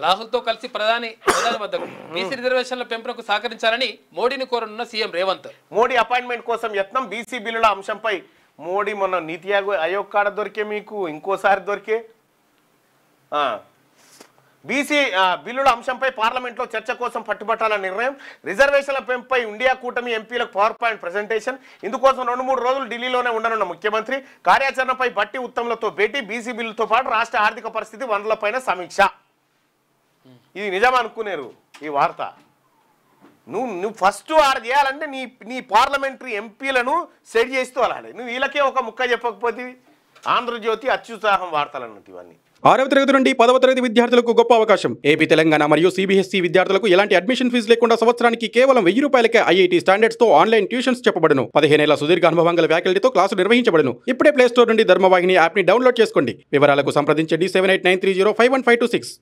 రాహుల్తో కలిసి ప్రధాని వద్దకు బీసీ రిజర్వేషన్ల పెంపునకు సహకరించాలని మోడీని కోరనున్న సీఎం రేవంత్. మోడీ అపాయింట్మెంట్ కోసం యత్నం. బీసీ బిల్లుల అంశంపై మోడీ మొన్న నీతి ఆయోగ్ కాడ దొరికే, మీకు ఇంకోసారి దొరికే. బీసీ బిల్లుల అంశంపై పార్లమెంట్లో చర్చ కోసం పట్టుబట్టాలన్న నిర్ణయం. రిజర్వేషన్ల పెంపుపై ఇండియా కూటమి ఎంపీలకు పవర్ పాయింట్ ప్రెజెంటేషన్. ఇందుకోసం 2-3 రోజులు ఢిల్లీలోనే ఉండనున్న ముఖ్యమంత్రి. కార్యాచరణపై బట్టి ఉత్తమ్లతో భేటీ. బీసీ బిల్లుతో పాటు రాష్ట్ర ఆర్థిక పరిస్థితి, వనరులపైన సమీక్ష. ఇది నిజం అనుకునేరు ఈ వార్త. నువ్వు ఫస్ట్ ఆడ చేయాలంటే నీ పార్లమెంటరీ ఎంపీలను సెట్ చేస్తూ అలాగే నువ్వు వీళ్ళకే ఒక ముక్క చెప్పకపోతే ఆంధ్రజ్యోతి అత్యుత్సాహం వార్తలు అన్నట్టు ఇవన్నీ. 6వ తరగతి నుండి 10వ తరగతి విద్యార్థులకు గొప్ప అవకాశం. ఏపీ, తెలంగాణ మరియు సిబిఎస్ఈ విద్యార్థులకు ఎలాంటి అడ్మిషన్ ఫీజు లేకుండా సంవత్సరానికి కేవలం 1000 రూపాయలకే ఐఐటీ స్టాండర్డ్స్ తో ఆన్లైన్ ట్యూషన్స్ చెప్పబడును. 15 ఏళ్ల సుదీర్ఘ అనుభవం గల ఫ్యాకల్టీతో క్లాసు నిర్వహించబడును. ఇప్పుడే ప్లే స్టోర్ నుండి ధర్మవాహిని యాప్ ని డౌన్లోడ్ చేసుకోండి. వివరాలకు సంప్రదించండి 7893051526.